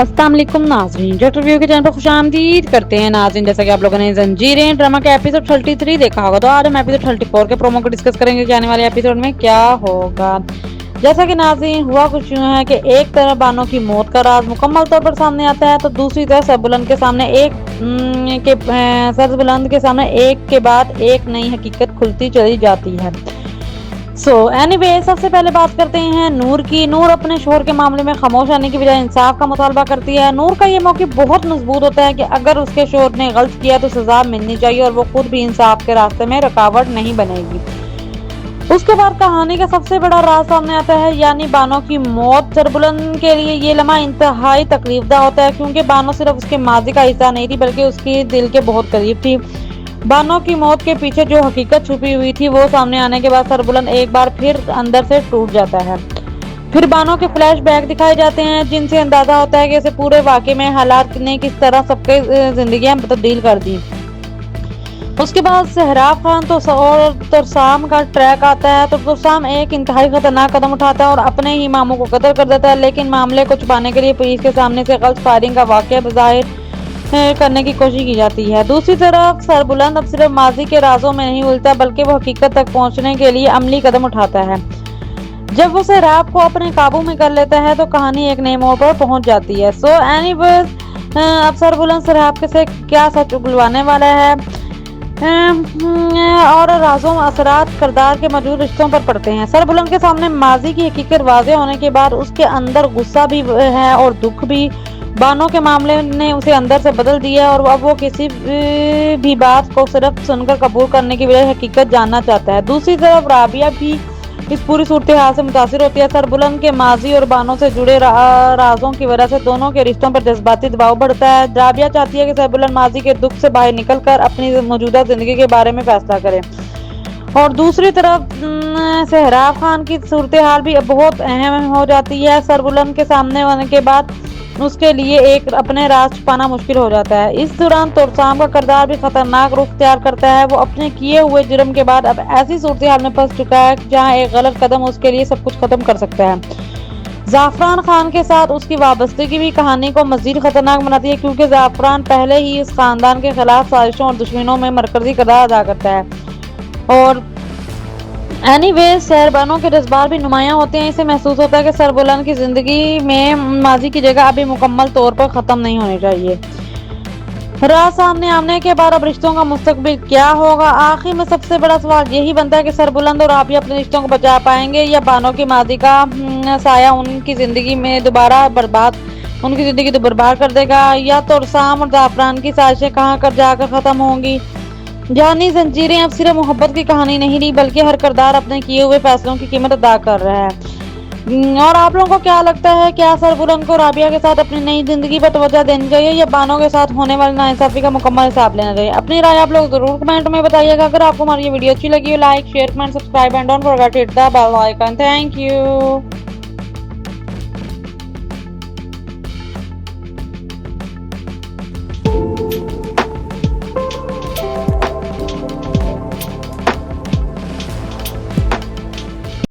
अस्सलाम वालेकुम नाज़रीन, जेट रिव्यू के चैनल पर खुशामदीद करते हैं नाज़रीन। जैसा कि आप लोगों ने जंजीरें ड्रामा का एपिसोड 33 देखा होगा, तो आज हम एपिसोड 34 के प्रोमो को डिस्कस करेंगे कि आने वाले एपिसोड में क्या होगा। जैसा कि नाज़रीन हुआ कुछ यूं है कि एक तरफ बानो की मौत का राज मुकम्मल तौर पर सामने आता है, तो दूसरी तरफ सरबुलंद के सामने एक के बाद एक नई हकीकत खुलती चली जाती है। एनीवे सबसे पहले बात करते हैं नूर की। नूर अपने शोहर के मामले में खामोश रहने की बजाय इंसाफ का मुतालबा करती है। नूर का ये मौक़िफ़ बहुत मजबूत होता है कि अगर उसके शोहर ने गलत किया तो सजा मिलनी चाहिए और वो खुद भी इंसाफ के रास्ते में रुकावट नहीं बनेगी। उसके बाद कहानी का सबसे बड़ा राज सामने आता है, यानी बानो की मौत। सरबुलंद के लिए ये लम्हा इंतहाई तकलीफदा होता है, क्योंकि बानो सिर्फ उसके माजी का हिस्सा नहीं थी बल्कि उसकी दिल के बहुत करीब थी। बानो की मौत के पीछे जो हकीकत छुपी हुई थी वो सामने आने के बाद सरबुलंद एक बार फिर अंदर से टूट जाता है। फिर बानो के फ्लैशबैक दिखाए जाते हैं, जिनसे अंदाजा होता है कि इसे पूरे वाकये में हालात ने किस तरह सबके जिंदगियां तब्दील कर दी। उसके बाद सहराब खान और तुरसाम का ट्रैक आता है, तो तुरसाम एक इंतहाई खतरनाक कदम उठाता है और अपने ही मामू को कत्ल कर देता है, लेकिन मामले को छुपाने के लिए पुलिस के सामने से गलत फायरिंग का वाकया बज़ाहिर करने की कोशिश की जाती है। दूसरी तरफ सरबुलंद अब सिर्फ माजी के राजों में नहीं उलझता, बल्कि वो हकीकत तक पहुंचने के लिए अमली कदम उठाता है। जब वो सहराब को अपने काबू में कर लेता है तो कहानी एक नए मोड़ पर पहुंच जाती है। एनीवेज अब सरबुलंद सहराब से क्या सच उगलवाने वाला है और राजों असरात किरदार के मौजूद रिश्तों पर पड़ते हैं। सरबुलंद के सामने माजी की हकीकत वाज़ेह होने के बाद उसके अंदर गुस्सा भी है और दुख भी। बानो के मामले ने उसे अंदर से बदल दिया और अब वो किसी भी बात को सिर्फ सुनकर कबूल करने की बजाय हकीकत जानना चाहता है। दूसरी तरफ राबिया भी इस पूरी सूरत हाल से मुतासिर होती है। सरबुलंद के माजी और बानो से जुड़े राजों की वजह से दोनों के रिश्तों पर जज्बाती दबाव बढ़ता है। राबिया चाहती है कि सरबुलंद माजी के दुख से बाहर निकलकर अपनी मौजूदा जिंदगी के बारे में फैसला करे, और दूसरी तरफ सहराब खान की सूरत हाल भी बहुत अहम हो जाती है। सरबुलंद के सामने आने के बाद उसके लिए एक अपने राज छुपाना मुश्किल हो जाता है। इस दौरान तुरसाम का किरदार भी खतरनाक रुख तैयार करता है। वो अपने किए हुए जुर्म के बाद अब ऐसी सूरत हाल में फंस चुका है जहां एक गलत कदम उसके लिए सब कुछ खत्म कर सकता है। जाफरान खान के साथ उसकी वाबस्तगी भी कहानी को मजीद खतरनाक बनाती है, क्योंकि जाफरान पहले ही इस खानदान के खिलाफ साजिशों और दुश्मनों में मरकजी किरदार अदा करता है। और एनीवे सरबानों के जज्बात भी नुमायां होते हैं। इसे महसूस होता है कि सरबुलंद की जिंदगी में माजी की जगह अभी मुकम्मल तौर पर खत्म नहीं होनी चाहिए। राज सामने आने के बाद अब रिश्तों का मुस्तकबिल क्या होगा। आखिर में सबसे बड़ा सवाल यही बनता है कि सरबुलंद और आबिया अपने रिश्तों को बचा पाएंगे या बानो की माजी का साया उनकी जिंदगी बर्बाद कर देगा, या तुरसाम और जाफरान की साजिशें कहां कर जाकर खत्म होंगी। जानी जंजीरें अब सिर्फ मोहब्बत की कहानी नहीं रही, बल्कि हर किरदार अपने किए हुए फैसलों की कीमत अदा कर रहा है। और आप लोगों को क्या लगता है, क्या सरबुलंद को राबिया के साथ अपनी नई जिंदगी पर तवज्जो देनी चाहिए या बानो के साथ होने वाली नाइंसाफी का मुकम्मल हिसाब लेना चाहिए? अपनी राय आप लोग जरूर कमेंट में बताइएगा। अगर आपको हमारी ये वीडियो अच्छी लगी हो, like share comment subscribe and don't forget to hit the bell icon. Thank you.